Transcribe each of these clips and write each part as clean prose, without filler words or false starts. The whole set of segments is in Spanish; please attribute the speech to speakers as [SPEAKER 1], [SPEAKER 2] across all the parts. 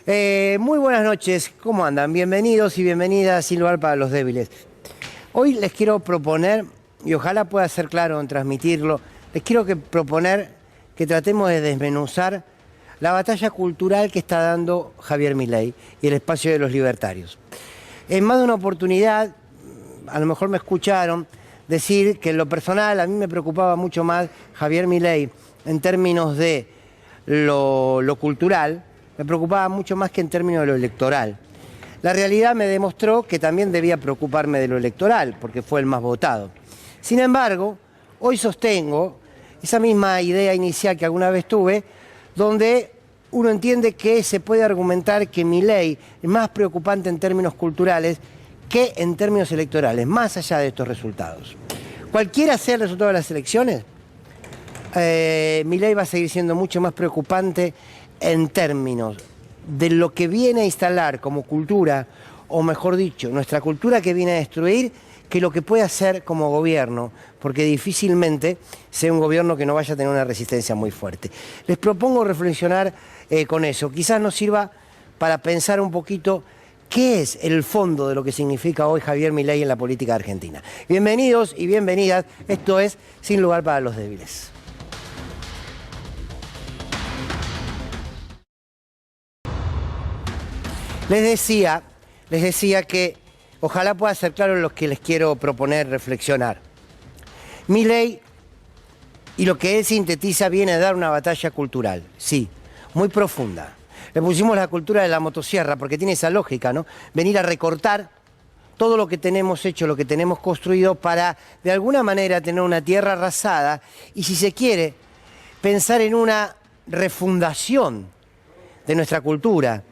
[SPEAKER 1] Muy buenas noches, ¿cómo andan? Bienvenidos y bienvenidas Sin Lugar para los Débiles. Hoy les quiero proponer, y ojalá pueda ser claro en transmitirlo, les quiero proponer que tratemos de desmenuzar la batalla cultural que está dando Javier Milei y el espacio de los libertarios. En más de una oportunidad, a lo mejor me escucharon decir que en lo personal a mí me preocupaba mucho más Javier Milei en términos de lo cultural, me preocupaba mucho más que en términos de lo electoral. La realidad me demostró que también debía preocuparme de lo electoral, porque fue el más votado. Sin embargo, hoy sostengo esa misma idea inicial que alguna vez tuve, donde uno entiende que se puede argumentar que Milei es más preocupante en términos culturales que en términos electorales, más allá de estos resultados. Cualquiera sea el resultado de las elecciones, Milei va a seguir siendo mucho más preocupante en términos de lo que viene a instalar como cultura, o mejor dicho, nuestra cultura que viene a destruir, que lo que puede hacer como gobierno, porque difícilmente sea un gobierno que no vaya a tener una resistencia muy fuerte. Les propongo reflexionar con eso. Quizás nos sirva para pensar un poquito qué es el fondo de lo que significa hoy Javier Milei en la política argentina. Bienvenidos y bienvenidas, esto es Sin Lugar para los Débiles. Les decía que ojalá pueda ser claro lo que les quiero proponer reflexionar. Milei y lo que él sintetiza viene a dar una batalla cultural, sí, muy profunda. Le pusimos la cultura de la motosierra porque tiene esa lógica, ¿no? Venir a recortar todo lo que tenemos hecho, lo que tenemos construido para, de alguna manera, tener una tierra arrasada y, si se quiere, pensar en una refundación de nuestra cultura,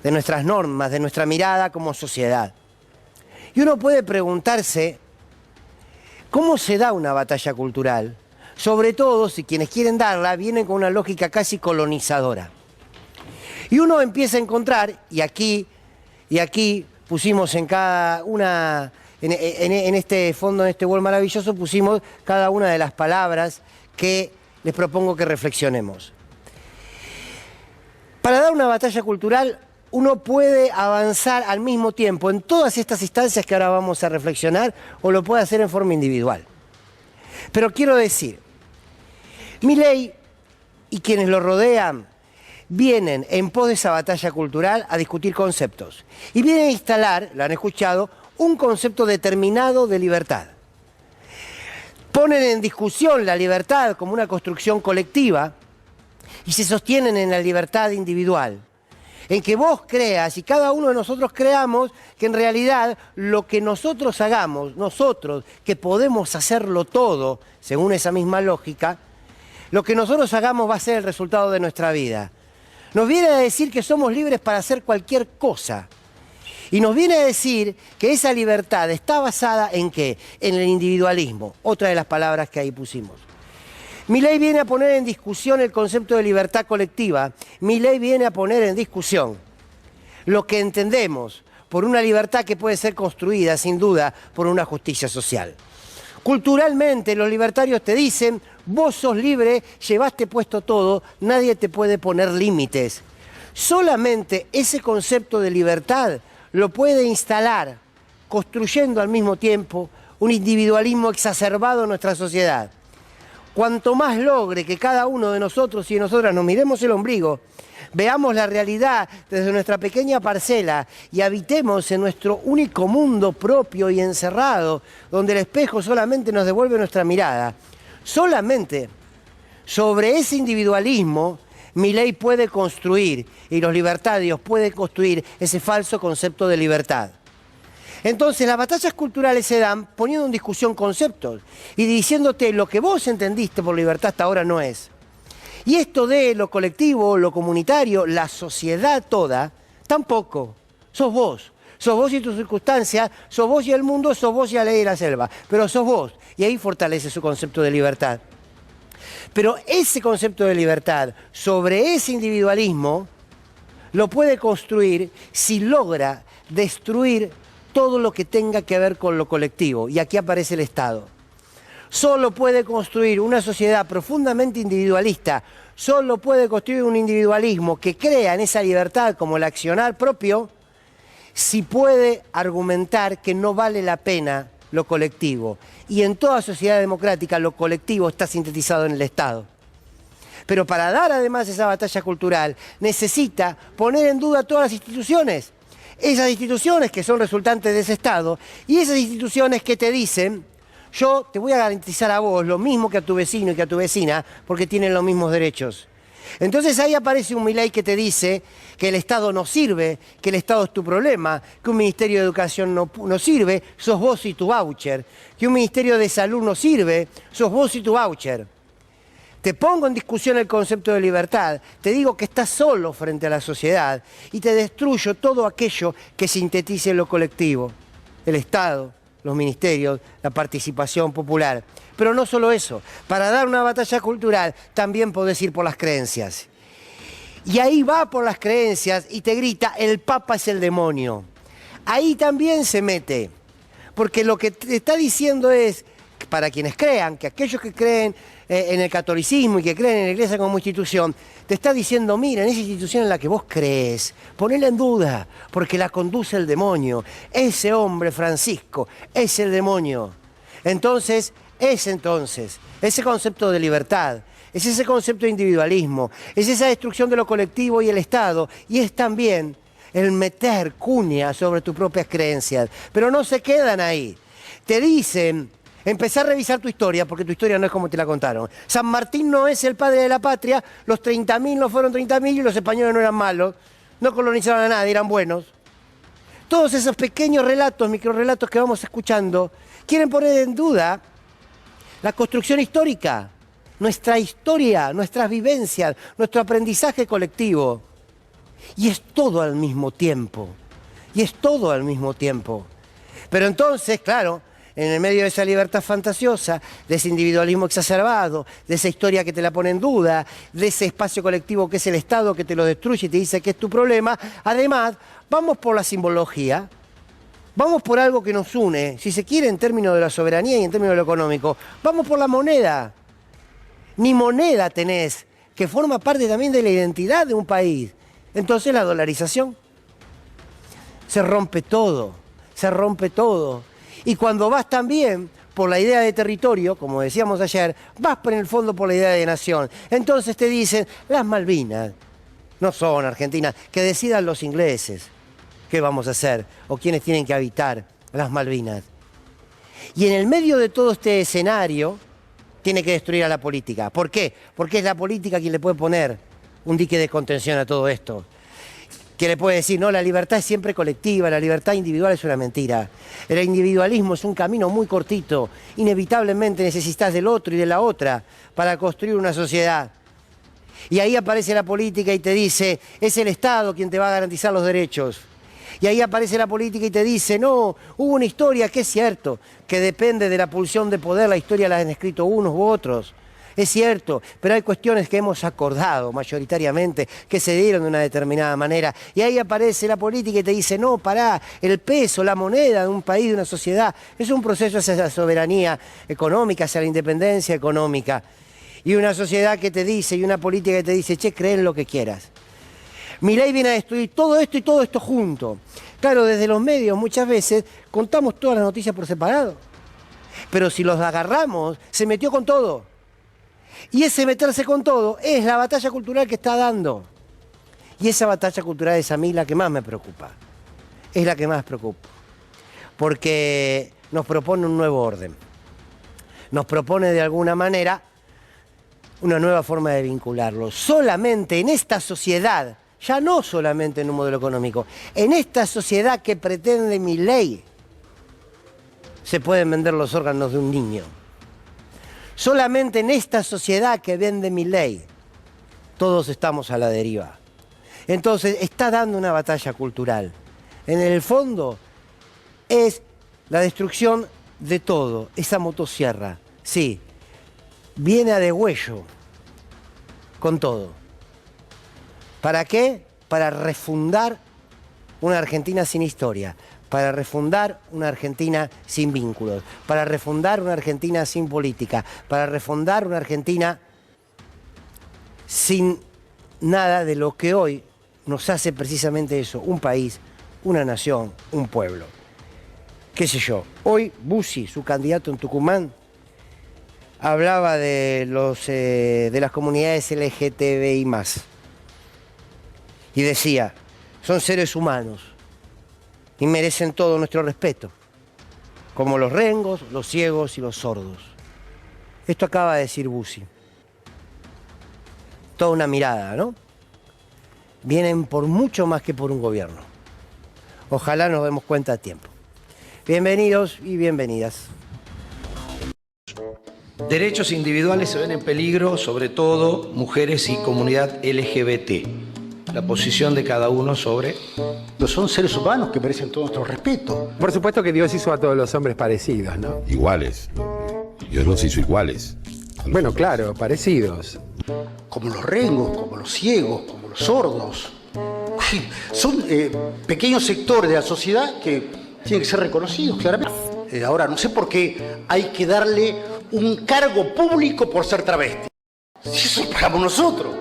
[SPEAKER 1] de nuestras normas, de nuestra mirada como sociedad. Y uno puede preguntarse cómo se da una batalla cultural, sobre todo si quienes quieren darla vienen con una lógica casi colonizadora. Y uno empieza a encontrar, y aquí pusimos en cada una, en este fondo, en este Word maravilloso, pusimos cada una de las palabras que les propongo que reflexionemos. Para dar una batalla cultural, uno puede avanzar al mismo tiempo en todas estas instancias que ahora vamos a reflexionar, o lo puede hacer en forma individual. Pero quiero decir, Milei y quienes lo rodean vienen en pos de esa batalla cultural a discutir conceptos. Y vienen a instalar, lo han escuchado, un concepto determinado de libertad. Ponen en discusión la libertad como una construcción colectiva y se sostienen en la libertad individual. En que vos creas y cada uno de nosotros creamos que en realidad lo que nosotros hagamos, nosotros que podemos hacerlo todo, según esa misma lógica, lo que nosotros hagamos va a ser el resultado de nuestra vida. Nos viene a decir que somos libres para hacer cualquier cosa. Y nos viene a decir que esa libertad está basada ¿en qué? En el individualismo, otra de las palabras que ahí pusimos. Milei viene a poner en discusión el concepto de libertad colectiva. Milei viene a poner en discusión lo que entendemos por una libertad que puede ser construida, sin duda, por una justicia social. Culturalmente, los libertarios te dicen, vos sos libre, llevaste puesto todo, nadie te puede poner límites. Solamente ese concepto de libertad lo puede instalar, construyendo al mismo tiempo un individualismo exacerbado en nuestra sociedad. Cuanto más logre que cada uno de nosotros y de nosotras nos miremos el ombligo, veamos la realidad desde nuestra pequeña parcela y habitemos en nuestro único mundo propio y encerrado, donde el espejo solamente nos devuelve nuestra mirada. Solamente sobre ese individualismo Milei puede construir, y los libertarios pueden construir ese falso concepto de libertad. Entonces las batallas culturales se dan poniendo en discusión conceptos y diciéndote lo que vos entendiste por libertad hasta ahora no es. Y esto de lo colectivo, lo comunitario, la sociedad toda, tampoco. Sos vos. Sos vos y tus circunstancias, sos vos y el mundo, sos vos y la ley de la selva. Pero sos vos. Y ahí fortalece su concepto de libertad. Pero ese concepto de libertad sobre ese individualismo lo puede construir si logra destruir todo lo que tenga que ver con lo colectivo. Y aquí aparece el Estado. solo puede construir una sociedad profundamente individualista, solo puede construir un individualismo que crea en esa libertad como el accionar propio, si puede argumentar que no vale la pena lo colectivo. Y en toda sociedad democrática lo colectivo está sintetizado en el Estado. Pero para dar además esa batalla cultural necesita poner en duda todas las instituciones. Esas instituciones que son resultantes de ese Estado y esas instituciones que te dicen: yo te voy a garantizar a vos lo mismo que a tu vecino y que a tu vecina porque tienen los mismos derechos. Entonces ahí aparece un Milei que te dice que el Estado no sirve, que el Estado es tu problema, que un Ministerio de Educación no sirve, sos vos y tu voucher, que un Ministerio de Salud no sirve, sos vos y tu voucher. Te pongo en discusión el concepto de libertad, te digo que estás solo frente a la sociedad y te destruyo todo aquello que sintetice lo colectivo, el Estado, los ministerios, la participación popular. Pero no solo eso, para dar una batalla cultural también podés ir por las creencias. Y ahí va por las creencias y te grita: el Papa es el demonio. Ahí también se mete, porque lo que te está diciendo es, para quienes crean, que aquellos que creen en el catolicismo y que creen en la Iglesia como institución, te está diciendo: mira, en esa institución en la que vos crees, ponela en duda, porque la conduce el demonio. Ese hombre, Francisco, es el demonio. Entonces, ese concepto de libertad, es ese concepto de individualismo, es esa destrucción de lo colectivo y el Estado, y es también el meter cuña sobre tus propias creencias. Pero no se quedan ahí. Te dicen: empezá a revisar tu historia, porque tu historia no es como te la contaron. San Martín no es el padre de la patria, los 30.000 no fueron 30.000 y los españoles no eran malos, no colonizaron a nadie, eran buenos. Todos esos pequeños relatos, microrrelatos que vamos escuchando, quieren poner en duda la construcción histórica, nuestra historia, nuestras vivencias, nuestro aprendizaje colectivo. Y es todo al mismo tiempo. Pero entonces, claro, en el medio de esa libertad fantasiosa, de ese individualismo exacerbado, de esa historia que te la pone en duda, de ese espacio colectivo que es el Estado que te lo destruye y te dice que es tu problema, además, vamos por la simbología. Vamos por algo que nos une, si se quiere, en términos de la soberanía y en términos de lo económico. Vamos por la moneda. Ni moneda tenés, que forma parte también de la identidad de un país. Entonces la dolarización. Se rompe todo. Y cuando vas también por la idea de territorio, como decíamos ayer, vas en el fondo por la idea de nación. Entonces te dicen: las Malvinas no son Argentina, que decidan los ingleses qué vamos a hacer o quiénes tienen que habitar las Malvinas. Y en el medio de todo este escenario tiene que destruir a la política. ¿Por qué? Porque es la política quien le puede poner un dique de contención a todo esto. Que le puede decir: no, la libertad es siempre colectiva, la libertad individual es una mentira. El individualismo es un camino muy cortito. Inevitablemente necesitas del otro y de la otra para construir una sociedad. Y ahí aparece la política y te dice: es el Estado quien te va a garantizar los derechos. Y ahí aparece la política y te dice: no, hubo una historia que es cierto, que depende de la pulsión de poder, la historia la han escrito unos u otros. Es cierto, pero hay cuestiones que hemos acordado mayoritariamente, que se dieron de una determinada manera. Y ahí aparece la política y te dice: no, pará, el peso, la moneda de un país, de una sociedad, es un proceso hacia la soberanía económica, hacia la independencia económica. Y una sociedad que te dice, y una política que te dice: che, cree en lo que quieras. Milei viene a destruir todo esto y todo esto junto. Claro, desde los medios muchas veces contamos todas las noticias por separado. Pero si los agarramos, se metió con todo. Y ese meterse con todo es la batalla cultural que está dando. Y esa batalla cultural es a mí la que más me preocupa. Es la que más preocupa. Porque nos propone un nuevo orden. Nos propone de alguna manera una nueva forma de vincularlo. Solamente en esta sociedad, ya no solamente en un modelo económico, en esta sociedad que pretende Milei, se pueden vender los órganos de un niño. Solamente en esta sociedad que vende Milei, todos estamos a la deriva. Entonces, está dando una batalla cultural. En el fondo, es la destrucción de todo. Esa motosierra, sí, viene a degüello con todo. ¿Para qué? Para refundar una Argentina sin historia. para refundar una Argentina sin vínculos, para refundar una Argentina sin política, para refundar una Argentina sin nada de lo que hoy nos hace precisamente eso, un país, una nación, un pueblo. Qué sé yo, hoy Bussi, su candidato en Tucumán, hablaba de las comunidades LGTBI+. Y decía, son seres humanos y merecen todo nuestro respeto, como los rengos, los ciegos y los sordos. Esto acaba de decir Bussi. Toda una mirada, ¿no? Vienen por mucho más que por un gobierno. Ojalá nos demos cuenta a tiempo. Bienvenidos y bienvenidas.
[SPEAKER 2] Derechos individuales se ven en peligro, sobre todo mujeres y comunidad LGBT. La posición de cada uno sobre...
[SPEAKER 3] Son seres humanos que merecen todo nuestro respeto.
[SPEAKER 4] Por supuesto que Dios hizo a todos los hombres parecidos, ¿no?
[SPEAKER 5] Iguales. Dios los hizo iguales.
[SPEAKER 4] Bueno, claro, parecidos.
[SPEAKER 3] Como los rengos, como los ciegos, como los sordos. Son pequeños sectores de la sociedad que tienen que ser reconocidos, claramente. Ahora, no sé por qué hay que darle un cargo público por ser travesti. Si eso lo pagamos nosotros.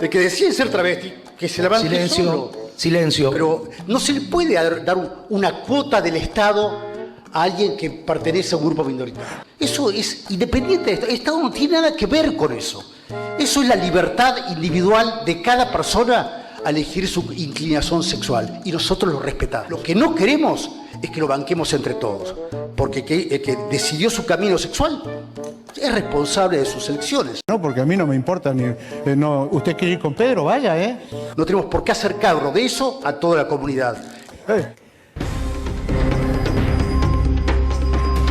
[SPEAKER 3] De que deciden ser travesti, que se la van a hacer solo.
[SPEAKER 2] Silencio.
[SPEAKER 3] Pero no se le puede dar una cuota del Estado a alguien que pertenece a un grupo minoritario. Eso es independiente de esto. El Estado no tiene nada que ver con eso. Eso es la libertad individual de cada persona a elegir su inclinación sexual. Y nosotros lo respetamos. Lo que no queremos es que lo banquemos entre todos. Porque el que decidió su camino sexual es responsable de sus elecciones.
[SPEAKER 6] No, porque a mí no me importa ni... usted quiere ir con Pedro, vaya, ¿eh?
[SPEAKER 3] No tenemos por qué hacer cargo de eso a toda la comunidad.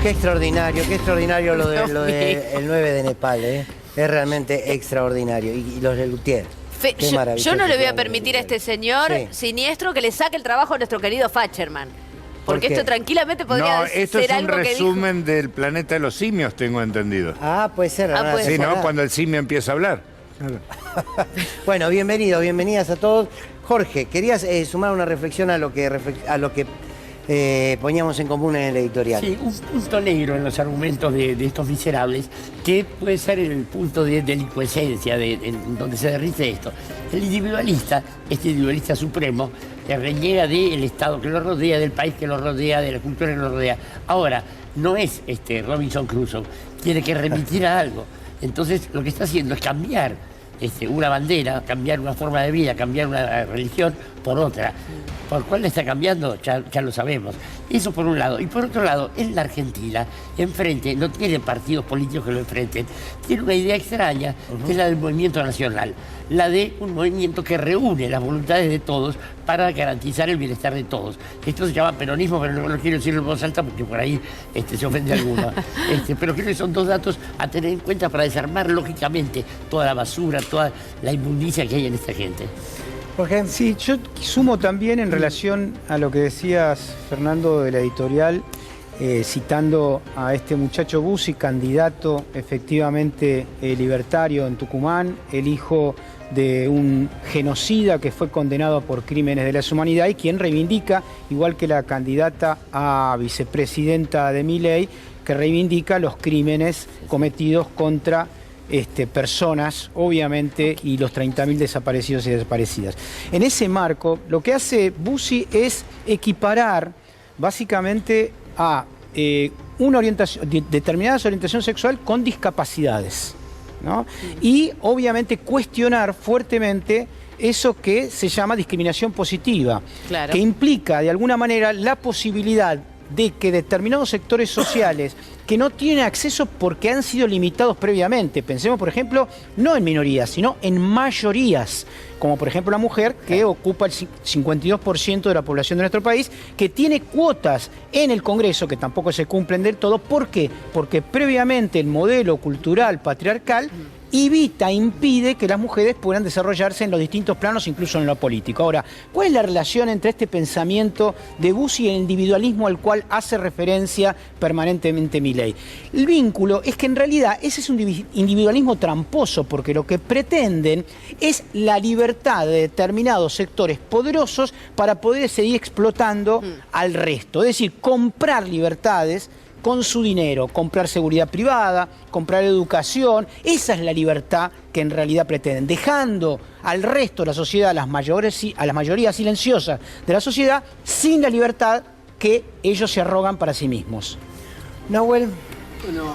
[SPEAKER 1] Qué extraordinario lo del 9 de Nepal, ¿eh? Es realmente extraordinario. Y los de Lutier.
[SPEAKER 7] Yo no le voy a permitir a este señor siniestro que le saque el trabajo a nuestro querido Facherman. Porque esto tranquilamente podría
[SPEAKER 8] esto
[SPEAKER 7] ser
[SPEAKER 8] es un
[SPEAKER 7] algo que
[SPEAKER 8] resumen del planeta de los simios, tengo entendido.
[SPEAKER 1] Ah, puede ser.
[SPEAKER 8] Sí, ¿no? Cuando el simio empieza a hablar.
[SPEAKER 1] Bueno, bienvenidas a todos. Jorge, querías sumar una reflexión a lo que poníamos en común en el editorial.
[SPEAKER 9] Sí, un punto negro en los argumentos de estos miserables, que puede ser el punto de delincuencia, donde se derrite esto. El individualista, este individualista supremo, reniega del Estado que lo rodea, del país que lo rodea, de la cultura que lo rodea. Ahora, no es Robinson Crusoe, tiene que remitir a algo. Entonces, lo que está haciendo es cambiar una bandera, cambiar una forma de vida, cambiar una religión por otra. ¿Por cuál le está cambiando? Ya lo sabemos. Eso por un lado. Y por otro lado, en la Argentina, enfrente, no tiene partidos políticos que lo enfrenten, tiene una idea extraña, que es la del movimiento nacional. La de un movimiento que reúne las voluntades de todos para garantizar el bienestar de todos. Esto se llama peronismo, pero no quiero decirlo en voz alta porque por ahí se ofende alguno. Pero creo que son dos datos a tener en cuenta para desarmar lógicamente toda la basura, toda la inmundicia que hay en esta gente.
[SPEAKER 10] Jorge. Sí, yo sumo también en relación a lo que decías, Fernando, de la editorial, citando a este muchacho Bussi, candidato efectivamente libertario en Tucumán, el hijo de un genocida que fue condenado por crímenes de lesa humanidad y quien reivindica, igual que la candidata a vicepresidenta de Milei, que reivindica los crímenes cometidos contra personas, obviamente, y los 30.000 desaparecidos y desaparecidas. En ese marco, lo que hace Bussi es equiparar básicamente a determinadas orientación sexual con discapacidades, ¿no? Y obviamente cuestionar fuertemente eso que se llama discriminación positiva, claro, que implica de alguna manera la posibilidad de que determinados sectores sociales que no tienen acceso porque han sido limitados previamente, pensemos por ejemplo, no en minorías, sino en mayorías, como por ejemplo la mujer, que ocupa el 52% de la población de nuestro país, que tiene cuotas en el Congreso que tampoco se cumplen del todo. ¿Por qué? Porque previamente el modelo cultural patriarcal impide que las mujeres puedan desarrollarse en los distintos planos, incluso en lo político. Ahora, ¿cuál es la relación entre este pensamiento de Bussi y el individualismo al cual hace referencia permanentemente Milei? El vínculo es que en realidad ese es un individualismo tramposo, porque lo que pretenden es la libertad de determinados sectores poderosos para poder seguir explotando al resto. Es decir, comprar libertades con su dinero, comprar seguridad privada, comprar educación. Esa es la libertad que en realidad pretenden, dejando al resto de la sociedad, a las mayorías silenciosas de la sociedad, sin la libertad que ellos se arrogan para sí mismos.
[SPEAKER 1] Nahuel.
[SPEAKER 11] Bueno,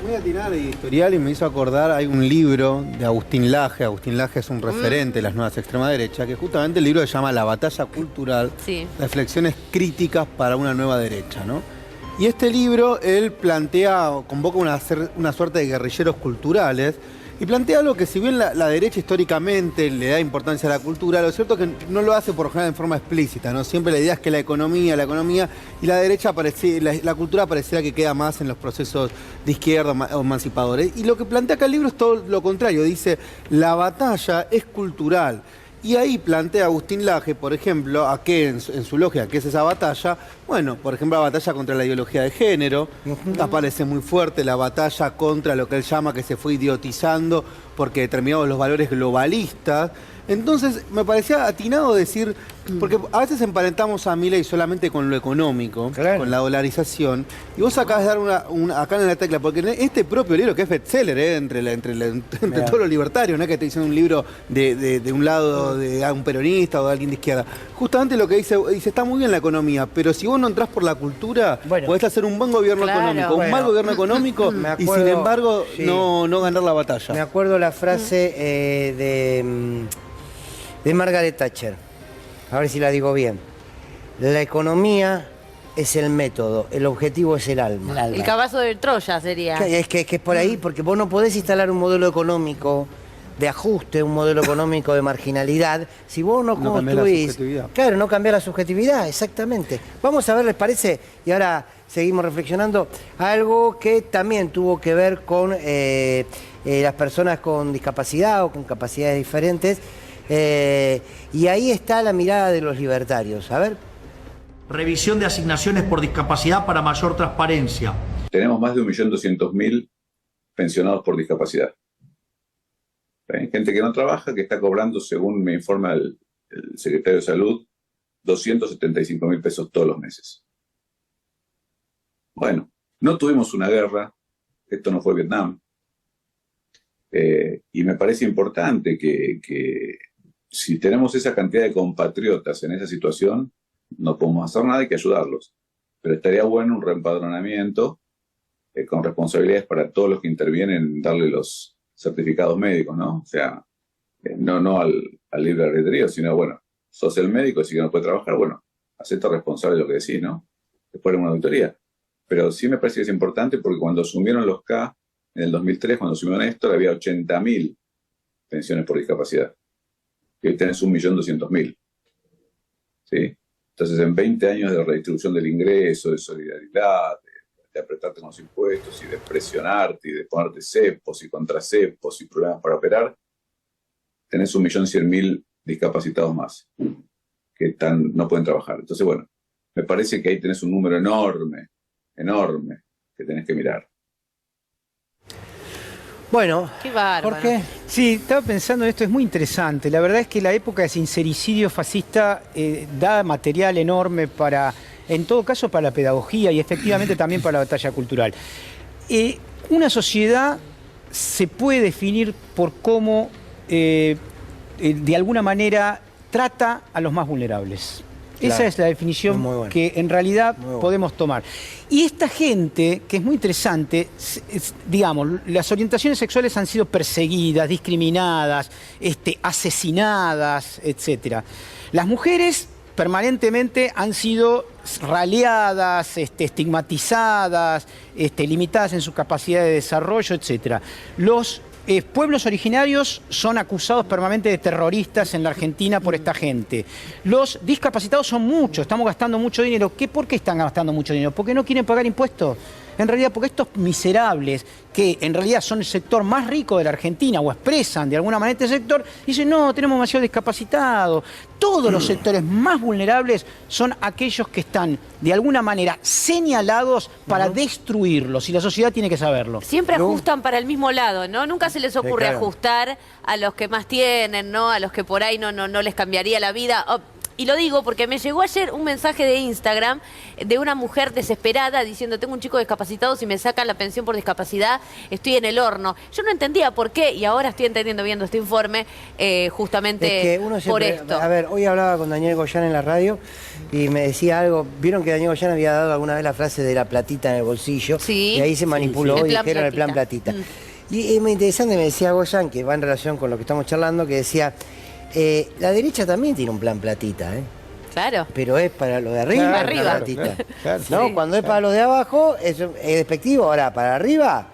[SPEAKER 11] voy a tirar el editorial y me hizo acordar, hay un libro de Agustín Laje. Agustín Laje es un referente de las nuevas extrema derecha, que justamente el libro se llama La batalla cultural, reflexiones críticas para una nueva derecha, ¿no? Y este libro, él convoca una suerte de guerrilleros culturales y plantea algo que, si bien la derecha históricamente le da importancia a la cultura, lo cierto es que no lo hace por lo general en forma explícita, ¿no? Siempre la idea es que la economía y la derecha, la cultura pareciera que queda más en los procesos de izquierda o emancipadores. Y lo que plantea acá el libro es todo lo contrario, dice, la batalla es cultural. Y ahí plantea Agustín Laje, por ejemplo, a qué en su lógica, ¿qué es esa batalla? Bueno, por ejemplo, la batalla contra la ideología de género, aparece muy fuerte la batalla contra lo que él llama que se fue idiotizando porque determinados los valores globalistas. Entonces, me parecía atinado decir, porque a veces emparentamos a Milei solamente con lo económico, con la dolarización, y vos acabas de dar acá en la tecla, porque en este propio libro, que es bestseller, entre todos los libertarios, no es que te dicen un libro de un lado de un peronista o de alguien de izquierda, justamente lo que dice, está muy bien la economía, pero si vos no entrás por la cultura, podés hacer un buen gobierno económico, un mal gobierno económico, y sin embargo no ganar la batalla.
[SPEAKER 1] Me acuerdo la frase de Margaret Thatcher, a ver si la digo bien. La economía es el método, el objetivo es el alma.
[SPEAKER 7] El caballo de Troya sería.
[SPEAKER 1] Es que es por ahí, porque vos no podés instalar un modelo económico de ajuste, un modelo económico de marginalidad, si vos no construís... Claro, no cambiar la subjetividad, exactamente. Vamos a ver, ¿les parece? Y ahora seguimos reflexionando. Algo que también tuvo que ver con las personas con discapacidad o con capacidades diferentes. Y ahí está la mirada de los libertarios. A ver.
[SPEAKER 12] Revisión de asignaciones por discapacidad para mayor transparencia.
[SPEAKER 13] Tenemos más de 1.200.000 pensionados por discapacidad. Gente que no trabaja, que está cobrando, según me informa el secretario de Salud, 275.000 pesos todos los meses. Bueno, no tuvimos una guerra, esto no fue Vietnam, y me parece importante que si tenemos esa cantidad de compatriotas en esa situación, no podemos hacer nada, hay que ayudarlos. Pero estaría bueno un reempadronamiento con responsabilidades para todos los que intervienen en darle los certificados médicos, ¿no? O sea, no al libre albedrío, sino, bueno, sos el médico, así que no puede trabajar, bueno, hacete responsable de lo que decís, ¿no? Después de una auditoría. Pero sí me parece que es importante porque cuando asumieron los K, en el 2003, cuando asumió Néstor, había 80.000 pensiones por discapacidad. Y hoy tenés 1.200.000. ¿Sí? Entonces, en 20 años de redistribución del ingreso, de solidaridad, de apretarte con los impuestos y de presionarte y de ponerte cepos y contracepos y problemas para operar, tenés 1.100.000 discapacitados más que no pueden trabajar. Entonces, bueno, me parece que ahí tenés un número enorme que tenés que mirar.
[SPEAKER 1] Bueno,
[SPEAKER 7] qué bárbaro.
[SPEAKER 1] ¿Por qué?
[SPEAKER 10] Sí, estaba pensando en esto, es muy interesante. La verdad es que la época de sincericidio fascista da material enorme para, en todo caso, para la pedagogía y efectivamente también para la batalla cultural. Una sociedad se puede definir por cómo, de alguna manera, trata a los más vulnerables. Claro. Esa es la definición que en realidad podemos tomar. Y esta gente, que es muy interesante, digamos, las orientaciones sexuales han sido perseguidas, discriminadas, asesinadas, etc. Las mujeres permanentemente han sido raleadas, estigmatizadas, limitadas en su capacidad de desarrollo, etc. Los pueblos originarios son acusados permanentemente de terroristas en la Argentina por esta gente. Los discapacitados son muchos, estamos gastando mucho dinero. ¿Por qué están gastando mucho dinero? Porque no quieren pagar impuestos. en realidad porque estos miserables, que en realidad son el sector más rico de la Argentina o expresan de alguna manera este sector, dicen, no, tenemos demasiado discapacitados. Todos los sectores más vulnerables son aquellos que están de alguna manera señalados para destruirlos, y la sociedad tiene que saberlo.
[SPEAKER 7] Siempre ajustan para el mismo lado, ¿no? Nunca se les ocurre ajustar a los que más tienen, ¿no? A los que por ahí no les cambiaría la vida. Y lo digo porque me llegó ayer un mensaje de Instagram de una mujer desesperada diciendo, tengo un chico discapacitado, si me sacan la pensión por discapacidad, estoy en el horno. Yo no entendía por qué, y ahora estoy entendiendo viendo este informe, justamente
[SPEAKER 1] es que uno siempre,
[SPEAKER 7] por esto.
[SPEAKER 1] A ver, hoy hablaba con Daniel Goyán en la radio y me decía algo. Vieron que Daniel Goyán había dado alguna vez la frase de la platita en el bolsillo, y ahí se manipuló y dijeron el plan platita. Y es muy interesante, me decía Goyán, que va en relación con lo que estamos charlando, que decía... la derecha también tiene un plan platita, ¿eh?
[SPEAKER 7] Claro.
[SPEAKER 1] Pero es para los de arriba,
[SPEAKER 7] arriba.
[SPEAKER 1] platita. ¿No? Cuando es para los de abajo, es despectivo. Ahora, para arriba...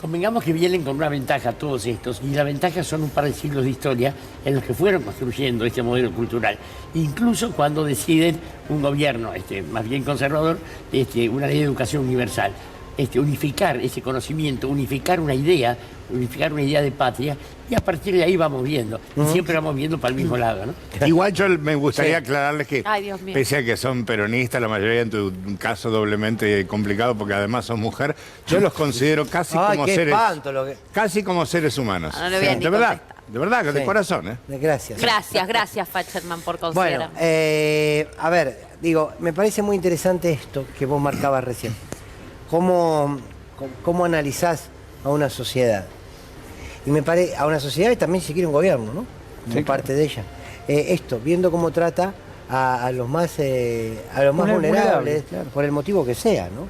[SPEAKER 9] Convengamos que vienen con una ventaja todos estos, y la ventaja son un par de siglos de historia en los que fueron construyendo este modelo cultural. Incluso cuando deciden un gobierno más bien conservador, una ley de educación universal. Unificar ese conocimiento, unificar una idea de patria, y a partir de ahí vamos viendo. Y siempre vamos viendo para el mismo lado, ¿no?
[SPEAKER 8] Igual yo me gustaría aclararles que,
[SPEAKER 7] Ay, Dios mío,
[SPEAKER 8] pese a que son peronistas, la mayoría en tu caso doblemente complicado porque además son mujer, yo los considero casi como seres... Casi como seres humanos.
[SPEAKER 7] No le voy a ni
[SPEAKER 8] de verdad, de corazón, ¿eh?
[SPEAKER 1] Gracias.
[SPEAKER 7] Gracias, Facherman, por considerar.
[SPEAKER 1] Bueno, a ver, digo, me parece muy interesante esto que vos marcabas recién. ¿Cómo analizás a una sociedad? Y me parece a una sociedad y también si quiere un gobierno, ¿no? Como parte de ella. Viendo cómo trata a los más vulnerables, claro, por el motivo que sea, ¿no?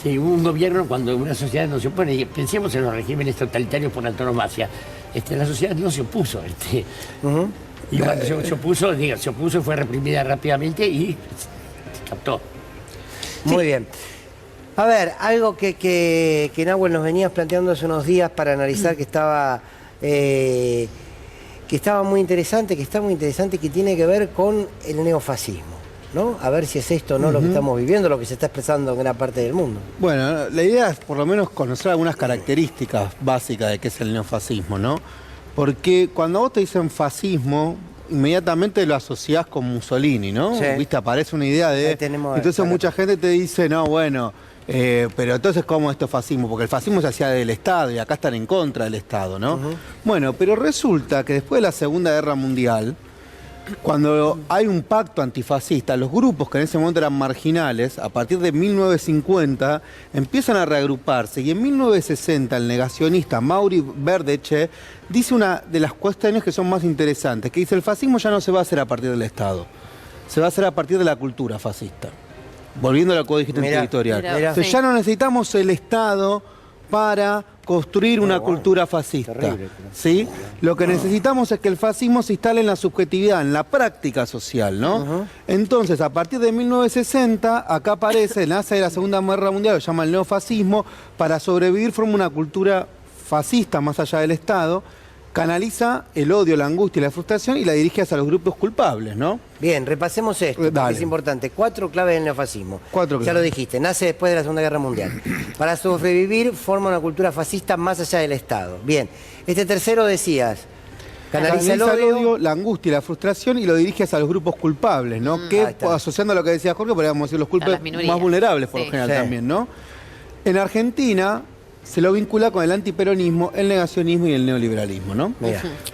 [SPEAKER 9] Sí, un gobierno, cuando una sociedad no se opone, pensemos en los regímenes totalitarios por antonomasia, la sociedad no se opuso. Y cuando se opuso, fue reprimida rápidamente y se captó.
[SPEAKER 1] Muy bien. A ver, algo que Nahuel nos venías planteando hace unos días para analizar que estaba muy interesante, que tiene que ver con el neofascismo, ¿no? A ver si es esto o no lo que estamos viviendo, lo que se está expresando en gran parte del mundo.
[SPEAKER 11] Bueno, la idea es por lo menos conocer algunas características básicas de qué es el neofascismo, ¿no? Porque cuando vos te dicen fascismo, inmediatamente lo asociás con Mussolini, ¿no?
[SPEAKER 1] Sí.
[SPEAKER 11] ¿Viste? Aparece una idea de... Entonces mucha gente te dice, no, bueno... pero entonces, ¿cómo esto es fascismo? Porque el fascismo se hacía del Estado y acá están en contra del Estado, ¿no? Bueno, pero resulta que después de la Segunda Guerra Mundial, cuando hay un pacto antifascista, los grupos que en ese momento eran marginales, a partir de 1950, empiezan a reagruparse. Y en 1960, el negacionista Mauri Verdeche dice una de las cuestiones que son más interesantes, que dice, el fascismo ya no se va a hacer a partir del Estado, se va a hacer a partir de la cultura fascista. Volviendo a la código territorial. Entonces ya no necesitamos el Estado para construir una cultura fascista. ¿Sí? Lo que necesitamos es que el fascismo se instale en la subjetividad, en la práctica social, ¿no? Entonces, a partir de 1960, acá aparece, nace la Segunda Guerra Mundial, lo llama el neofascismo, para sobrevivir forma una cultura fascista más allá del Estado, canaliza el odio, la angustia y la frustración y la dirige hacia los grupos culpables, ¿no?
[SPEAKER 1] Bien, repasemos esto, porque es importante. 4 claves del neofascismo. Ya lo dijiste, nace después de la Segunda Guerra Mundial. Para sobrevivir, forma una cultura fascista más allá del Estado. Bien, tercero decías, canaliza el odio,
[SPEAKER 11] la angustia y la frustración y lo dirige hacia los grupos culpables, ¿no? Que, asociando a lo que decía Jorge, podríamos decir los culpables más vulnerables por lo general también, ¿no? En Argentina... se lo vincula con el antiperonismo, el negacionismo y el neoliberalismo, ¿no?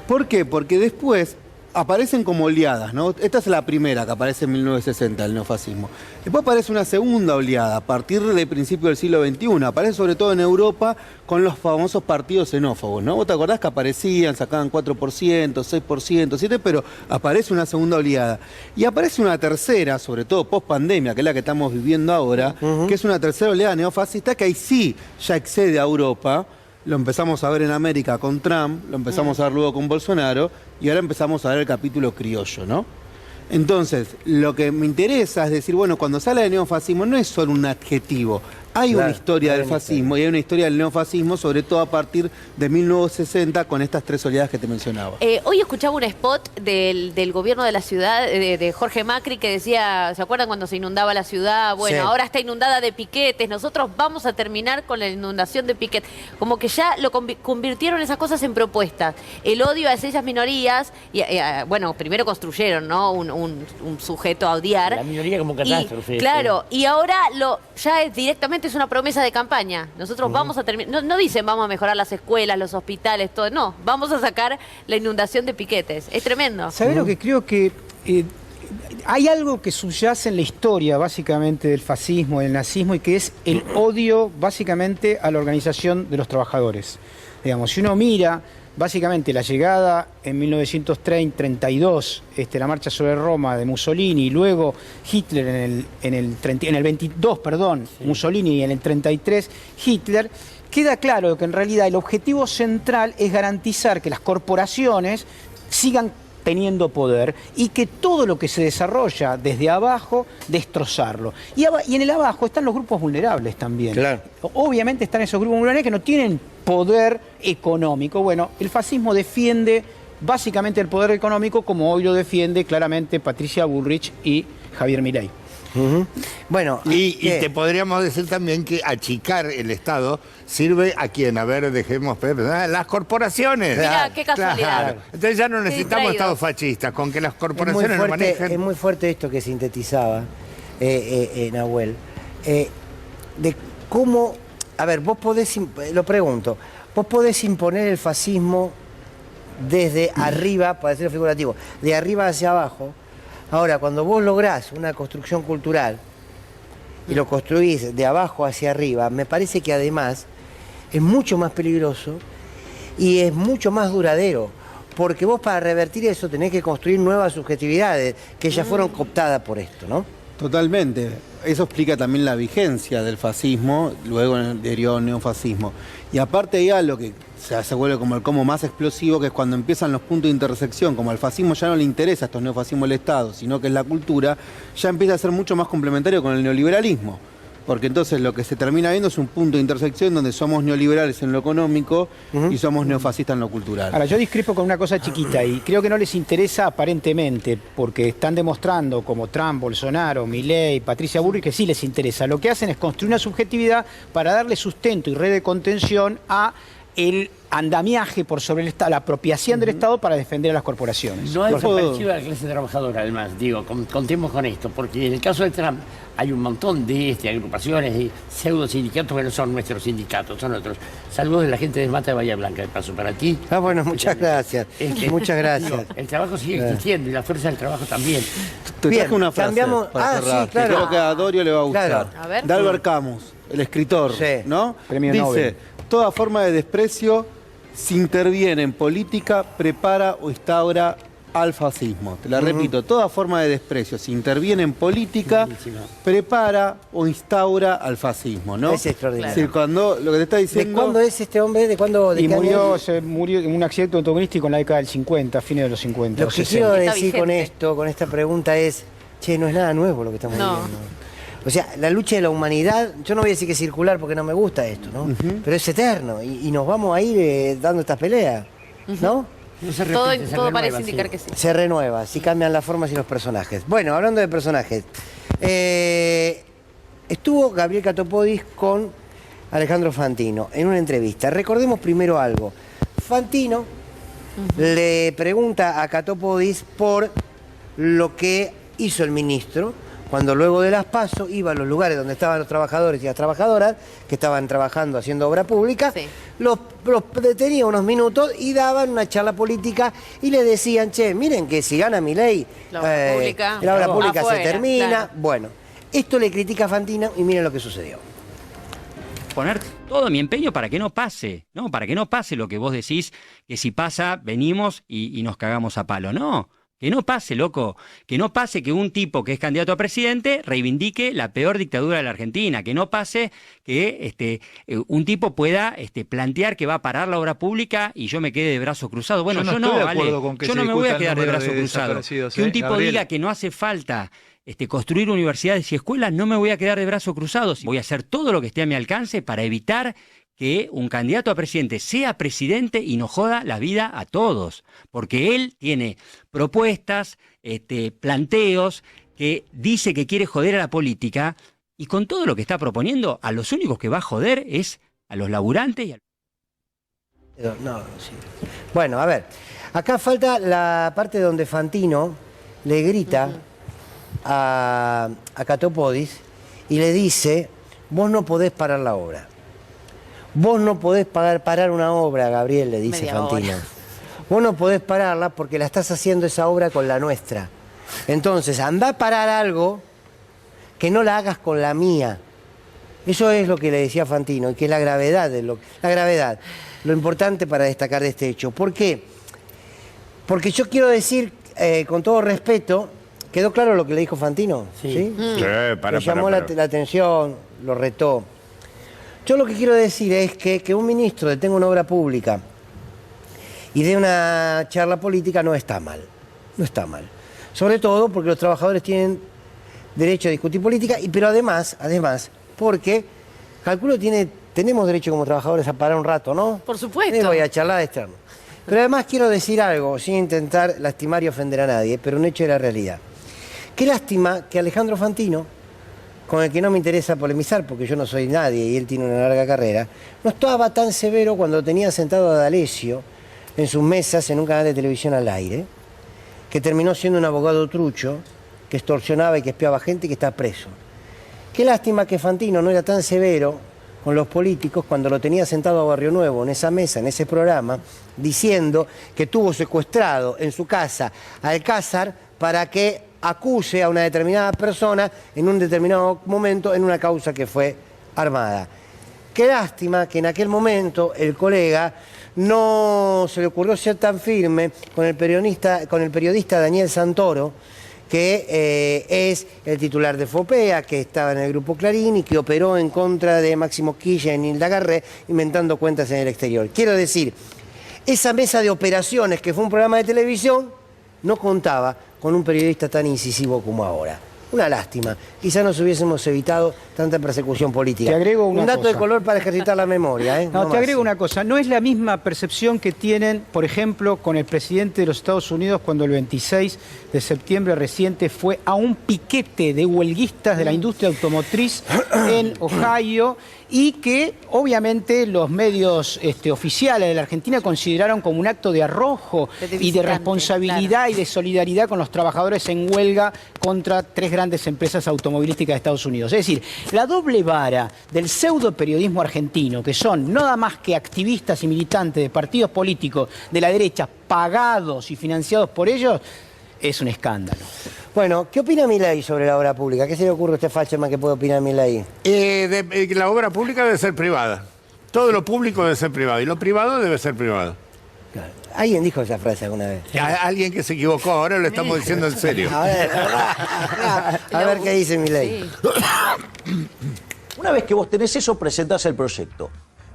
[SPEAKER 11] ¿Por qué? Porque después aparecen como oleadas, ¿no? Esta es la primera que aparece en 1960, el neofascismo. Después aparece una segunda oleada a partir del principio del siglo XXI. Aparece sobre todo en Europa con los famosos partidos xenófobos, ¿no? ¿Vos te acordás que aparecían, sacaban 4%, 6%, 7%, pero aparece una segunda oleada. Y aparece una tercera, sobre todo post-pandemia, que es la que estamos viviendo ahora, que es una tercera oleada neofascista que ahí sí ya excede a Europa. Lo empezamos a ver en América con Trump, lo empezamos a ver luego con Bolsonaro y ahora empezamos a ver el capítulo criollo, ¿no? Entonces, lo que me interesa es decir, bueno, cuando se habla de neofascismo no es solo un adjetivo, Hay una historia del fascismo y hay una historia del neofascismo, sobre todo a partir de 1960, con estas 3 oleadas que te mencionaba.
[SPEAKER 7] Hoy escuchaba un spot del gobierno de la ciudad, de Jorge Macri, que decía, ¿se acuerdan cuando se inundaba la ciudad? Bueno, ahora está inundada de piquetes, nosotros vamos a terminar con la inundación de piquetes. Como que ya lo convirtieron esas cosas en propuestas. El odio hacia esas minorías, bueno, primero construyeron, ¿no? un sujeto a odiar.
[SPEAKER 9] La minoría como catástrofe.
[SPEAKER 7] Claro, y ahora ya es directamente es una promesa de campaña. Nosotros vamos a terminar, no dicen vamos a mejorar las escuelas, los hospitales, todo, no, vamos a sacar la inundación de piquetes. Es tremendo.
[SPEAKER 10] ¿Sabés lo que creo que hay algo que subyace en la historia básicamente del fascismo, del nazismo, y que es el odio básicamente a la organización de los trabajadores? Digamos, si uno mira básicamente la llegada en 1932, la marcha sobre Roma de Mussolini, y luego Hitler en el 22, perdón, sí. Mussolini, y en el 33 Hitler, queda claro que en realidad el objetivo central es garantizar que las corporaciones sigan teniendo poder y que todo lo que se desarrolla desde abajo, destrozarlo. Y en el abajo están los grupos vulnerables también. Claro. Obviamente están esos grupos vulnerables que no tienen poder económico. Bueno, el fascismo defiende básicamente el poder económico, como hoy lo defiende claramente Patricia Bullrich y Javier Milei.
[SPEAKER 1] Bueno,
[SPEAKER 8] y te podríamos decir también que achicar el Estado sirve a quien, a ver, dejemos las corporaciones.
[SPEAKER 7] Mira, qué casualidad.
[SPEAKER 8] Claro. Entonces ya no necesitamos estados fascistas, con que las corporaciones lo manejen.
[SPEAKER 1] Es muy fuerte esto que sintetizaba Nahuel, de cómo, a ver, vos podés, lo pregunto, vos podés imponer el fascismo desde arriba, para decirlo figurativo, de arriba hacia abajo. Ahora, cuando vos lográs una construcción cultural y lo construís de abajo hacia arriba, me parece que además es mucho más peligroso y es mucho más duradero, porque vos para revertir eso tenés que construir nuevas subjetividades que ya fueron cooptadas por esto, ¿no?
[SPEAKER 11] Totalmente. Eso explica también la vigencia del fascismo, luego derivó el neofascismo. Y aparte hay algo que se vuelve como el como más explosivo, que es cuando empiezan los puntos de intersección, como al fascismo ya no le interesa a estos neofascismos el Estado, sino que es la cultura, ya empieza a ser mucho más complementario con el neoliberalismo. Porque entonces lo que se termina viendo es un punto de intersección donde somos neoliberales en lo económico y somos neofascistas en lo cultural.
[SPEAKER 10] Ahora, yo discrepo con una cosa chiquita y creo que no les interesa aparentemente, porque están demostrando como Trump, Bolsonaro, Milei, Patricia Bullrich, que sí les interesa. Lo que hacen es construir una subjetividad para darle sustento y red de contención a el andamiaje por sobre el Estado, la apropiación del Estado para defender a las corporaciones.
[SPEAKER 9] No hay parecido a la clase trabajadora, además, digo, contemos con esto, porque en el caso de Trump hay un montón de agrupaciones, de pseudo sindicatos que no son nuestros sindicatos, son otros. Saludos de la gente de Mata de Bahía Blanca, de paso para ti.
[SPEAKER 1] Ah, bueno, muchas gracias. Muchas gracias.
[SPEAKER 9] Digo, el trabajo sigue existiendo y la fuerza del trabajo también.
[SPEAKER 11] Te traje una frase
[SPEAKER 1] cambiamos
[SPEAKER 11] para cerrar,
[SPEAKER 1] sí, claro.
[SPEAKER 11] que creo que a Dorio le va a gustar.
[SPEAKER 1] Claro.
[SPEAKER 7] A ver.
[SPEAKER 11] De Albert Camus, el escritor, ¿no?
[SPEAKER 10] Premio
[SPEAKER 11] Dice,
[SPEAKER 10] Nobel.
[SPEAKER 11] toda forma de desprecio, si interviene en política, prepara o instaura al fascismo. Te la repito, toda forma de desprecio, si interviene en política, prepara o instaura al fascismo, ¿no?
[SPEAKER 1] Es extraordinario.
[SPEAKER 11] Es decir, cuando lo que te está diciendo...
[SPEAKER 1] ¿De cuándo es este hombre? ¿De cuándo?
[SPEAKER 10] Y se murió en un accidente automovilístico en la década del 50, fines de los 50.
[SPEAKER 1] Lo que quiero decir con esto, con esta pregunta es, che, no es nada nuevo lo que estamos viviendo. O sea, la lucha de la humanidad, yo no voy a decir que es circular porque no me gusta esto, ¿no? Pero es eterno y nos vamos a ir dando estas peleas, ¿no?
[SPEAKER 7] Todo parece indicar que sí.
[SPEAKER 1] Se renueva, si cambian las formas y los personajes. Bueno, hablando de personajes, estuvo Gabriel Catopodis con Alejandro Fantino en una entrevista. Recordemos primero algo. Fantino le pregunta a Catopodis por lo que hizo el ministro cuando luego de las PASO iba a los lugares donde estaban los trabajadores y las trabajadoras que estaban trabajando haciendo obra pública, los detenía unos minutos y daban una charla política y le decían, che, miren que si gana Milei, la obra pública se termina. Claro. Bueno, esto le critica a Fantino y miren lo que sucedió.
[SPEAKER 14] Poner todo mi empeño para que no pase, ¿no? Para que no pase lo que vos decís, que si pasa, venimos y nos cagamos a palo. No. Que no pase, loco, que no pase que un tipo que es candidato a presidente reivindique la peor dictadura de la Argentina, que no pase que un tipo pueda plantear que va a parar la obra pública y yo me quede de brazos cruzados. Bueno, yo no me voy a quedar de brazos cruzados. Que un tipo diga que no hace falta construir universidades y escuelas, no me voy a quedar de brazos cruzados. Voy a hacer todo lo que esté a mi alcance para evitar que un candidato a presidente sea presidente y no joda la vida a todos. Porque él tiene propuestas, planteos, que dice que quiere joder a la política, y con todo lo que está proponiendo, a los únicos que va a joder es a los laburantes y a...
[SPEAKER 1] No, sí. Bueno, a ver, acá falta la parte donde Fantino le grita a Catopodis y le dice: vos no podés parar la obra. Vos no podés parar una obra, Gabriel, le dice Fantino. Vos no podés pararla porque la estás haciendo esa obra con la nuestra. Entonces, andá a parar algo que no la hagas con la mía. Eso es lo que le decía Fantino, y que es la gravedad lo importante para destacar de este hecho. ¿Por qué? Porque yo quiero decir, con todo respeto, ¿quedó claro lo que le dijo Fantino? Sí. Me llamó la atención, lo retó. Yo lo que quiero decir es que un ministro detenga una obra pública y dé una charla política no está mal. No está mal. Sobre todo porque los trabajadores tienen derecho a discutir política, pero además, porque, calculo, tenemos derecho como trabajadores a parar un rato, ¿no?
[SPEAKER 7] Por supuesto.
[SPEAKER 1] Voy a charlar externo. Pero además quiero decir algo, sin intentar lastimar y ofender a nadie, pero un hecho de la realidad. Qué lástima que Alejandro Fantino, con el que no me interesa polemizar porque yo no soy nadie y él tiene una larga carrera, no estaba tan severo cuando tenía sentado a D'Alessio en sus mesas en un canal de televisión al aire, que terminó siendo un abogado trucho, que extorsionaba y que espiaba gente y que está preso. Qué lástima que Fantino no era tan severo con los políticos cuando lo tenía sentado a Barrio Nuevo en esa mesa, en ese programa, diciendo que tuvo secuestrado en su casa a Alcázar para que acuse a una determinada persona en un determinado momento en una causa que fue armada. Qué lástima que en aquel momento el colega no se le ocurrió ser tan firme con el periodista Daniel Santoro, que es el titular de FOPEA, que estaba en el Grupo Clarín y que operó en contra de Máximo Kirchner y Nilda Garré, inventando cuentas en el exterior. Quiero decir, esa mesa de operaciones, que fue un programa de televisión, no contaba con un periodista tan incisivo como ahora. Una lástima. Quizás nos hubiésemos evitado tanta persecución política.
[SPEAKER 10] Te agrego una
[SPEAKER 1] un dato
[SPEAKER 10] cosa.
[SPEAKER 1] de color para ejercitar la memoria.
[SPEAKER 10] No, te agrego una cosa. No es la misma percepción que tienen, por ejemplo, con el presidente de los Estados Unidos cuando el 26 de septiembre reciente fue a un piquete de huelguistas de la industria automotriz en Ohio, y que obviamente los medios oficiales de la Argentina consideraron como un acto de arrojo y de responsabilidad y de solidaridad con los trabajadores en huelga contra 3 grandes empresas automovilísticas de Estados Unidos. Es decir, la doble vara del pseudo periodismo argentino, que son nada más que activistas y militantes de partidos políticos de la derecha pagados y financiados por ellos, es un escándalo.
[SPEAKER 1] Bueno, ¿qué opina Milei sobre la obra pública? ¿Qué se le ocurre a usted, Fachema, que puede opinar Milei?
[SPEAKER 8] La obra pública debe ser privada. Todo lo público debe ser privado y lo privado debe ser privado.
[SPEAKER 1] Claro. ¿Alguien dijo esa frase alguna vez?
[SPEAKER 8] Alguien que se equivocó, ahora lo estamos diciendo en serio.
[SPEAKER 1] A ver qué dice Milei.
[SPEAKER 15] Una vez que vos tenés eso, presentás el proyecto.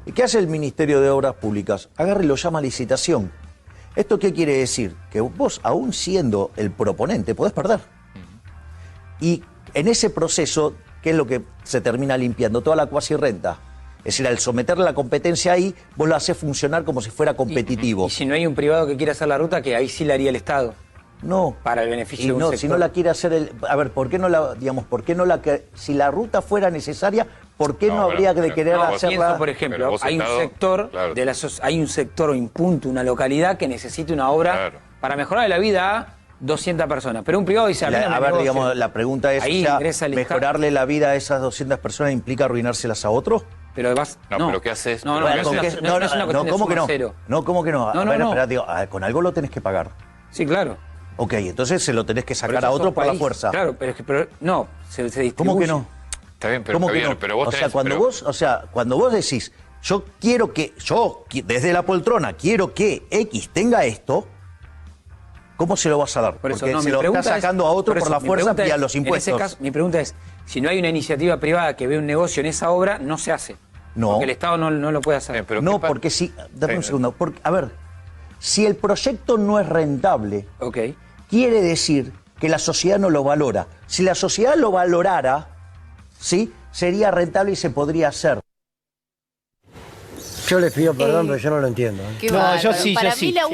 [SPEAKER 15] ¿Y qué hace el Ministerio de Obras Públicas? Agarra y lo llama licitación. ¿Esto qué quiere decir? Que vos, aún siendo el proponente, podés perder. Y en ese proceso, ¿qué es lo que se termina limpiando? Toda la cuasirrenta. Es decir, al someterle la competencia ahí, vos lo hacés funcionar como si fuera competitivo.
[SPEAKER 16] Y si no hay un privado que quiera hacer la ruta, que ahí sí la haría el Estado.
[SPEAKER 15] No.
[SPEAKER 16] Para el beneficio de un
[SPEAKER 15] no,
[SPEAKER 16] sector.
[SPEAKER 15] si no la quiere hacer el... A ver, ¿por qué no la... Digamos, ¿por qué no la... Si la ruta fuera necesaria, ¿por qué no habría de querer hacerla?
[SPEAKER 16] Pienso, por ejemplo, hay un sector de la hay un sector o un punto, una localidad que necesita una obra para mejorar la vida a 200 personas. Pero un privado dice...
[SPEAKER 15] A ver, digamos, la pregunta es,
[SPEAKER 16] ahí ingresa el
[SPEAKER 15] ¿mejorarle la vida a esas 200 personas implica arruinárselas a otros?
[SPEAKER 16] Pero vas...
[SPEAKER 17] No, pero ¿qué haces?
[SPEAKER 15] No, ¿cómo que no? No, ¿cómo que no? Espera, digo, con algo lo tenés que pagar.
[SPEAKER 16] Sí, claro.
[SPEAKER 15] Ok, entonces se lo tenés que sacar a otro por la fuerza.
[SPEAKER 16] Claro, pero no, se distribuye.
[SPEAKER 15] ¿Cómo que no?
[SPEAKER 17] Está bien, pero,
[SPEAKER 15] ¿Cómo que no?
[SPEAKER 17] pero vos tenés,
[SPEAKER 15] cuando vos decís, yo desde la poltrona quiero que X tenga esto, ¿cómo se lo vas a dar?
[SPEAKER 16] Por eso,
[SPEAKER 15] porque se lo está sacando a otro por la fuerza vía los impuestos.
[SPEAKER 16] En ese caso, mi pregunta es, si no hay una iniciativa privada que ve un negocio en esa obra, no se hace.
[SPEAKER 15] No.
[SPEAKER 16] Porque el Estado no lo puede hacer.
[SPEAKER 15] No, porque si... Dame un segundo. A ver, si el proyecto no es rentable, quiere decir que la sociedad no lo valora. Si la sociedad lo valorara, ¿sí?, sería rentable y se podría hacer.
[SPEAKER 1] Yo les pido perdón, pero yo no lo entiendo.
[SPEAKER 7] Para mí la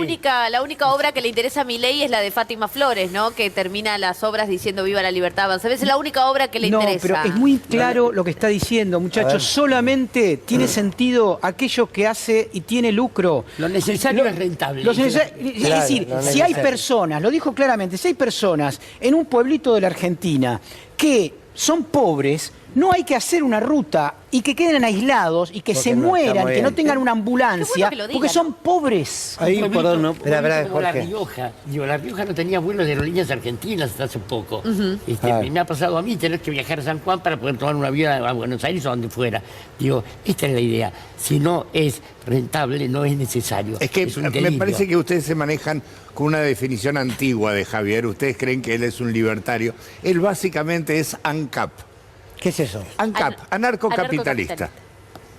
[SPEAKER 7] única obra que le interesa a Milei es la de Fátima Flores, ¿no? Que termina las obras diciendo viva la libertad avanza. Es la única obra que le interesa.
[SPEAKER 10] No, pero es muy claro lo que está diciendo, muchachos. Solamente tiene sentido aquello que hace y tiene lucro.
[SPEAKER 9] Lo necesario es rentable.
[SPEAKER 10] Es decir, si hay personas, lo dijo claramente, si hay personas en un pueblito de la Argentina que son pobres, no hay que hacer una ruta y que queden aislados y que se mueran, que no tengan una ambulancia, porque son pobres.
[SPEAKER 9] Ahí, perdón, no.
[SPEAKER 10] Espera,
[SPEAKER 9] como La Rioja. Digo, La Rioja no tenía vuelos de aerolíneas argentinas hasta hace poco. Me ha pasado a mí tener que viajar a San Juan para poder tomar un avión a Buenos Aires o donde fuera. Digo, esta es la idea. Si no es rentable, no es necesario.
[SPEAKER 8] Es que me parece que ustedes se manejan con una definición antigua de Javier. Ustedes creen que él es un libertario. Él básicamente es ANCAP.
[SPEAKER 1] ¿Qué es eso?
[SPEAKER 8] ANCAP, anarcocapitalista.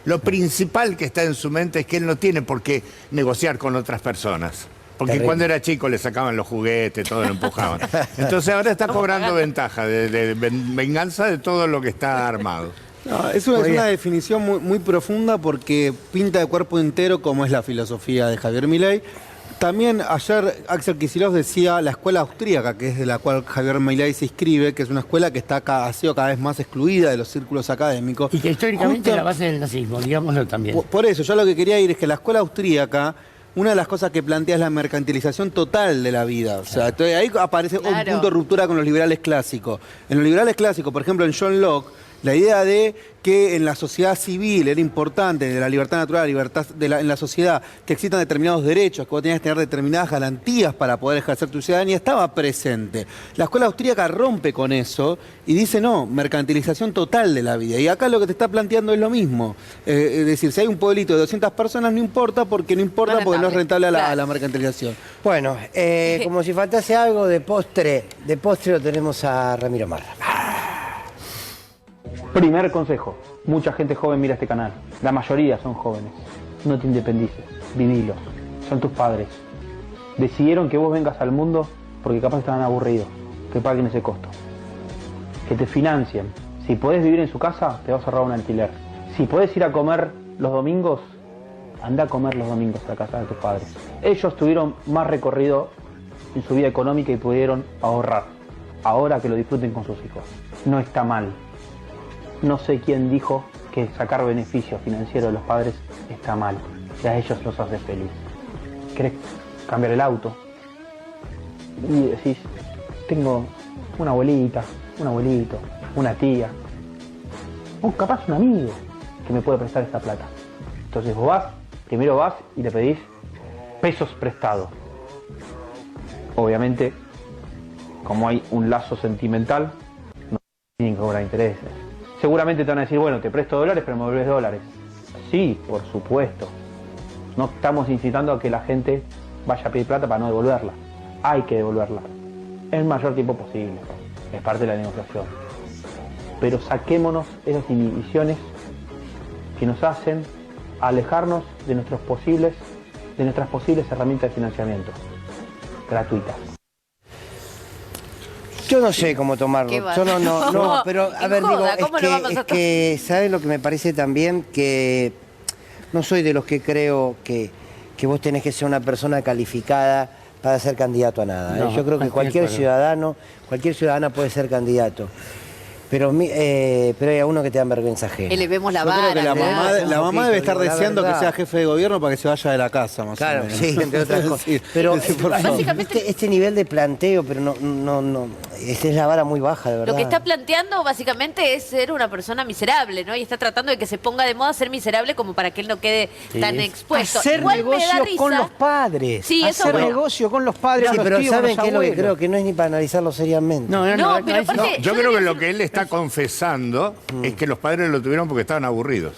[SPEAKER 8] Lo principal que está en su mente es que él no tiene por qué negociar con otras personas. Porque cuando era chico le sacaban los juguetes, todo lo empujaban. Entonces ahora está cobrando ventaja, de venganza de todo lo que está armado.
[SPEAKER 11] No, es una definición muy profunda porque pinta de cuerpo entero como es la filosofía de Javier Milei. También ayer Axel Kicillof decía la escuela austríaca, que es de la cual Javier Milei se inscribe, que es una escuela que ha sido cada vez más excluida de los círculos académicos.
[SPEAKER 9] Y que históricamente es la base del nazismo, digámoslo también.
[SPEAKER 11] Por eso, yo lo que quería ir es que la escuela austríaca, una de las cosas que plantea es la mercantilización total de la vida. O sea, entonces ahí aparece un punto de ruptura con los liberales clásicos. En los liberales clásicos, por ejemplo, en John Locke, la idea de que en la sociedad civil era importante, de la libertad natural, la libertad en la sociedad, que existan determinados derechos, que vos tenías que tener determinadas garantías para poder ejercer tu ciudadanía, estaba presente. La escuela austríaca rompe con eso y dice, no, mercantilización total de la vida. Y acá lo que te está planteando es lo mismo. Es decir, si hay un pueblito de 200 personas, no importa porque no es rentable a la mercantilización.
[SPEAKER 1] Bueno, como si faltase algo de postre lo tenemos a Ramiro Marra.
[SPEAKER 17] Primer consejo, mucha gente joven mira este canal, la mayoría son jóvenes, no te independices, vivilos, son tus padres, decidieron que vos vengas al mundo porque capaz estaban aburridos, que paguen ese costo, que te financien, si podés vivir en su casa te vas a ahorrar un alquiler, si podés ir a comer los domingos, anda a comer los domingos a la casa de tus padres, ellos tuvieron más recorrido en su vida económica y pudieron ahorrar, ahora que lo disfruten con sus hijos, no está mal. No sé quién dijo que sacar beneficio financiero de los padres está mal, si a ellos los hace feliz. ¿Querés cambiar el auto? Y decís, tengo una abuelita, un abuelito, una tía, o capaz un amigo que me puede prestar esta plata. Entonces vos primero vas y le pedís pesos prestados. Obviamente, como hay un lazo sentimental, no tienen que cobrar intereses. Seguramente te van a decir, bueno, te presto dólares, pero me devolvés dólares. Sí, por supuesto. No estamos incitando a que la gente vaya a pedir plata para no devolverla. Hay que devolverla en el mayor tiempo posible. Es parte de la negociación. Pero saquémonos esas inhibiciones que nos hacen alejarnos de nuestras posibles herramientas de financiamiento gratuitas.
[SPEAKER 1] Yo no sé cómo tomarlo. Yo no, pero a ver, digo, es que ¿sabes lo que me parece también? Que no soy de los que creo que vos tenés que ser una persona calificada para ser candidato a nada. No, yo creo que cualquier ciudadana puede ser candidato. Pero hay algunos que te dan vergüenza ajena.
[SPEAKER 7] Elevemos la vara.
[SPEAKER 11] Yo creo que la mamá debe estar deseando que sea jefe de gobierno para que se vaya de la casa, más o menos.
[SPEAKER 1] Claro, sí, entre otras cosas. Pero básicamente este nivel de planteo, pero no, es la vara muy baja, de verdad.
[SPEAKER 7] Lo que está planteando básicamente es ser una persona miserable, ¿no? Y está tratando de que se ponga de moda ser miserable como para que él no quede tan expuesto.
[SPEAKER 10] Hacer negocio con los padres.
[SPEAKER 7] Sí,
[SPEAKER 10] hacer negocio con los padres.
[SPEAKER 1] Sí, pero ¿saben qué es lo que creo? Que no es ni para analizarlo seriamente.
[SPEAKER 8] Yo creo que lo que él está confesando es que los padres lo tuvieron porque estaban aburridos.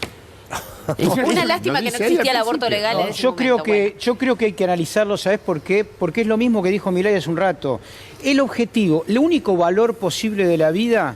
[SPEAKER 7] Una lástima que no existía el aborto legal en ese
[SPEAKER 10] yo creo
[SPEAKER 7] momento,
[SPEAKER 10] que hay que analizarlo, ¿sabes por qué? Porque es lo mismo que dijo Milei hace un rato. El objetivo, el único valor posible de la vida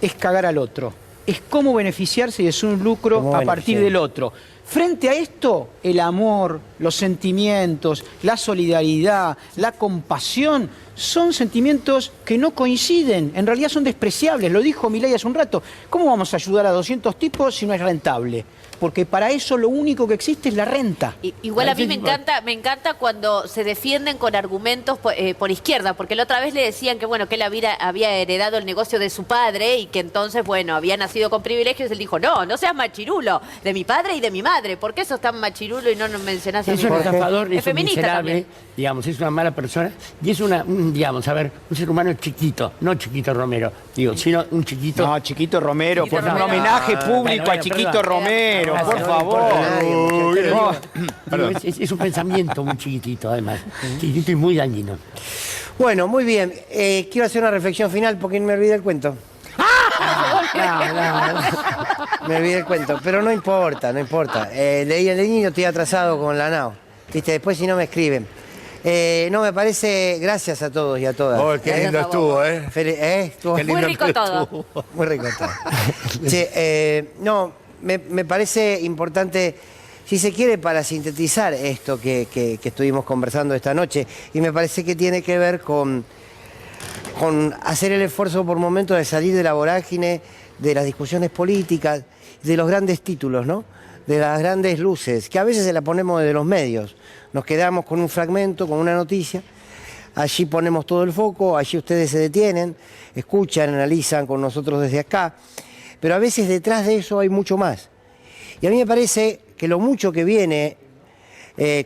[SPEAKER 10] es cagar al otro. Es cómo beneficiarse y es un lucro a partir del otro. Frente a esto, el amor, los sentimientos, la solidaridad, la compasión, son sentimientos que no coinciden, en realidad son despreciables, lo dijo Milei hace un rato. ¿Cómo vamos a ayudar a 200 tipos si no es rentable? Porque para eso lo único que existe es la renta.
[SPEAKER 7] Igual a mí me encanta cuando se defienden con argumentos por izquierda, porque la otra vez le decían que bueno, que él había heredado el negocio de su padre y que entonces, bueno, había nacido con privilegios. Él dijo, no seas machirulo, de mi padre y de mi madre. ¿Por qué sos tan machirulo y no nos mencionás a mi
[SPEAKER 9] Es un
[SPEAKER 7] padre?
[SPEAKER 9] estafador,
[SPEAKER 7] Es
[SPEAKER 9] es un
[SPEAKER 7] feminista
[SPEAKER 9] miserable,
[SPEAKER 7] también.
[SPEAKER 9] digamos, es una mala persona y es digamos, a ver, un ser humano chiquito, no Chiquito Romero, digo, sino un chiquito...
[SPEAKER 10] No, Chiquito Romero,
[SPEAKER 9] Chiquito
[SPEAKER 10] por un
[SPEAKER 9] Romero.
[SPEAKER 10] homenaje público a Chiquito
[SPEAKER 9] perdón.
[SPEAKER 10] Romero, por
[SPEAKER 9] Gracias.
[SPEAKER 10] favor.
[SPEAKER 9] Digo, es un pensamiento muy chiquitito, además, chiquitito y muy dañino.
[SPEAKER 1] Bueno, muy bien. Quiero hacer una reflexión final porque me olvidé el cuento. Me olvidé el cuento, pero no importa. Leí el niño, estoy atrasado con la NAO. ¿Viste? Después si no me escriben. No, me parece, gracias a todos y a todas.
[SPEAKER 8] Oh, qué lindo estuvo, ¿eh?
[SPEAKER 1] Estuvo
[SPEAKER 8] Qué lindo
[SPEAKER 7] Muy rico todo.
[SPEAKER 1] muy rico todo. No, me parece importante, si se quiere, para sintetizar esto que estuvimos conversando esta noche, y me parece que tiene que ver con hacer el esfuerzo por momentos de salir de la vorágine, de las discusiones políticas, de los grandes títulos, ¿no? De las grandes luces, que a veces se las ponemos desde los medios. Nos quedamos con un fragmento, con una noticia, allí ponemos todo el foco, allí ustedes se detienen, escuchan, analizan con nosotros desde acá, pero a veces detrás de eso hay mucho más. Y a mí me parece que lo mucho que viene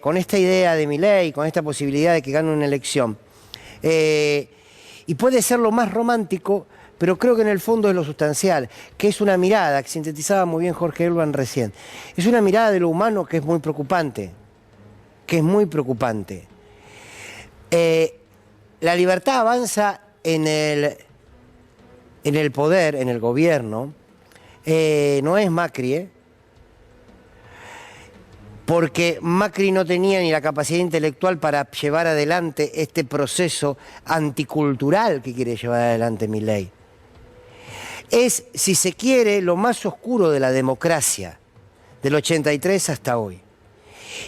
[SPEAKER 1] con esta idea de Milei, con esta posibilidad de que gane una elección, y puede ser lo más romántico, pero creo que en el fondo es lo sustancial, que es una mirada, que sintetizaba muy bien Jorge Elban recién, es una mirada de lo humano que es muy preocupante, La libertad avanza en el poder, en el gobierno, no es Macri, porque Macri no tenía ni la capacidad intelectual para llevar adelante este proceso anticultural que quiere llevar adelante Milei. Es, si se quiere, lo más oscuro de la democracia, del 83 hasta hoy.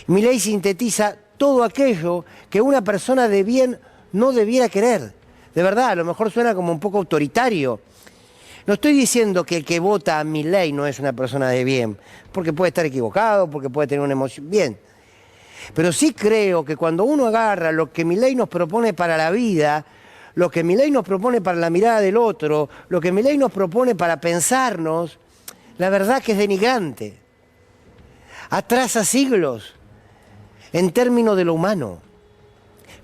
[SPEAKER 1] Milei sintetiza todo aquello que una persona de bien no debiera querer. De verdad, a lo mejor suena como un poco autoritario. No estoy diciendo que el que vota a Milei no es una persona de bien, porque puede estar equivocado, porque puede tener una emoción. Bien. Pero sí creo que cuando uno agarra lo que Milei nos propone para la vida, lo que Milei nos propone para la mirada del otro, lo que Milei nos propone para pensarnos, la verdad que es denigrante. Atrasa siglos en términos de lo humano.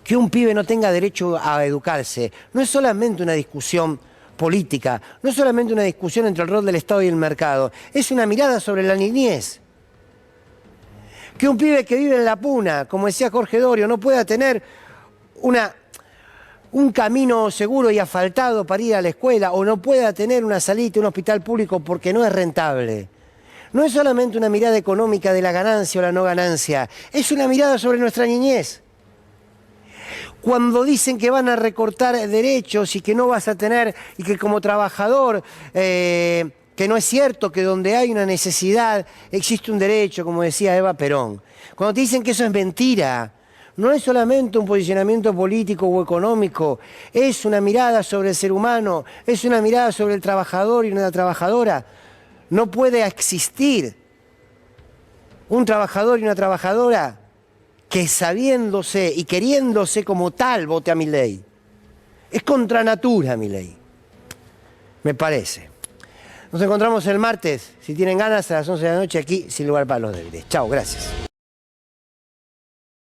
[SPEAKER 1] Que un pibe no tenga derecho a educarse no es solamente una discusión política, no es solamente una discusión entre el rol del Estado y el mercado, es una mirada sobre la niñez. Que un pibe que vive en la puna, como decía Jorge Dorio, no pueda tener un camino seguro y asfaltado para ir a la escuela, o no pueda tener una salita a un hospital público porque no es rentable. No es solamente una mirada económica de la ganancia o la no ganancia, es una mirada sobre nuestra niñez. Cuando dicen que van a recortar derechos y que no vas a tener, y que como trabajador, que no es cierto que donde hay una necesidad existe un derecho, como decía Eva Perón. Cuando te dicen que eso es mentira, no es solamente un posicionamiento político o económico, es una mirada sobre el ser humano, es una mirada sobre el trabajador y una trabajadora. No puede existir un trabajador y una trabajadora que sabiéndose y queriéndose como tal vote a Milei. Es contra natura Milei, me parece. Nos encontramos el martes, si tienen ganas, a las 11 de la noche aquí, Sin Lugar para los Débiles. Chao, gracias.